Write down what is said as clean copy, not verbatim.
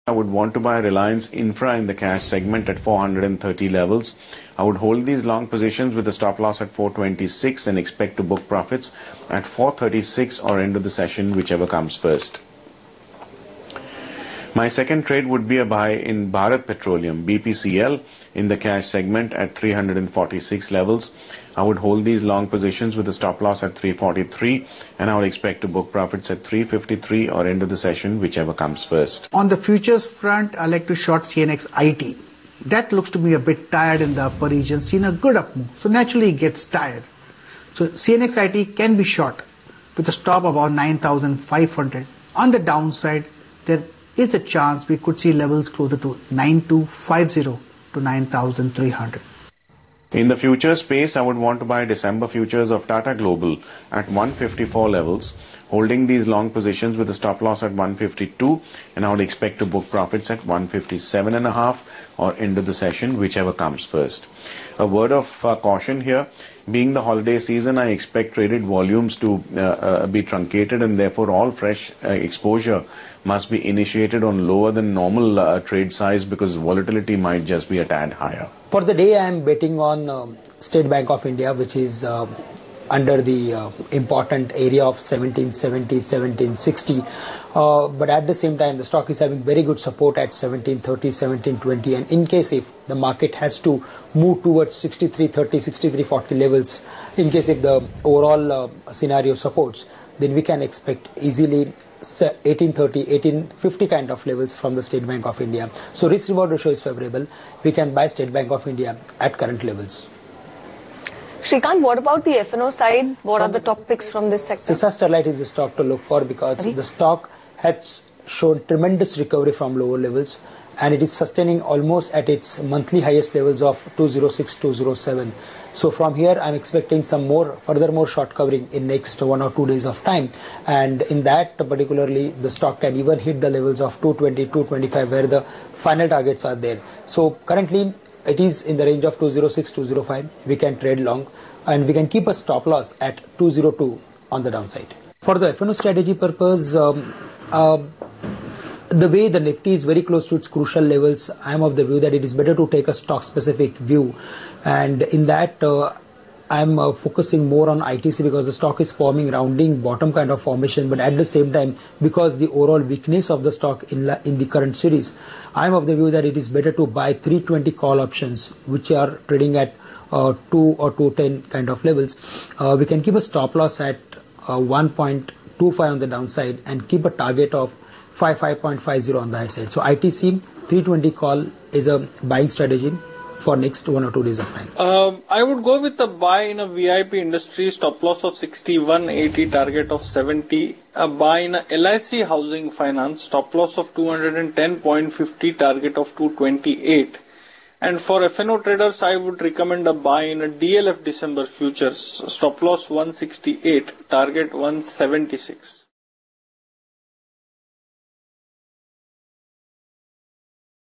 I would want to buy Reliance Infra in the cash segment at 430 levels. I would hold these long positions with a stop loss at 426 and expect to book profits at 436 or end of the session, whichever comes first. My second trade would be a buy in Bharat Petroleum, BPCL, in the cash segment at 346 levels. I would hold these long positions with a stop loss at 343 and I would expect to book profits at 353 or end of the session, whichever comes first. On the futures front, I like to short CNX IT. That looks to be a bit tired in the upper region, seen a good up move, so naturally it gets tired. So CNX IT can be short with a stop about 9,500. On the downside, there is a chance we could see levels closer to 9,250 to 9,300. In the future space, I would want to buy December futures of Tata Global at 154 levels, holding these long positions with a stop loss at 152, and I would expect to book profits at 157.5 or end of the session, whichever comes first. A word of caution here. Being the holiday season, I expect traded volumes to be truncated, and therefore all fresh exposure must be initiated on lower than normal trade size because volatility might just be a tad higher. For the day, I am betting on State Bank of India, which is under the important area of 1770, 1760. But at the same time, the stock is having very good support at 1730, 1720. And in case if the market has to move towards 6330, 6340 levels, in case if the overall scenario supports, then we can expect easily 1830, 1850 kind of levels from the State Bank of India. So risk reward ratio is favorable. We can buy State Bank of India at current levels. Shrikant, what about the F&O side? What are the top picks from this sector? Sisa Sterlite is the stock to look for because the stock has shown tremendous recovery from lower levels and it is sustaining almost at its monthly highest levels of 206, 207. So from here I'm expecting some further short covering in next 1 or 2 days of time, and in that particularly the stock can even hit the levels of 220, 225 where the final targets are there. So currently it is in the range of 206, 205. We can trade long and we can keep a stop loss at 202 on the downside. For the F&O strategy purpose, the way the Nifty is very close to its crucial levels, I am of the view that it is better to take a stock specific view, and in that I am focusing more on ITC because the stock is forming rounding bottom kind of formation, but at the same time because the overall weakness of the stock in the current series, I am of the view that it is better to buy 320 call options which are trading at 2 or 210 kind of levels. We can keep a stop loss at 1.25 on the downside and keep a target of 5.50 on the high side. So ITC 320 call is a buying strategy for next 1 or 2 days of time. I would go with a buy in a VIP industry, stop loss of 61.80, target of 70. A buy in a LIC housing finance, stop loss of 210.50, target of 228. And for F&O traders, I would recommend a buy in a DLF December futures, stop loss 168, target 176.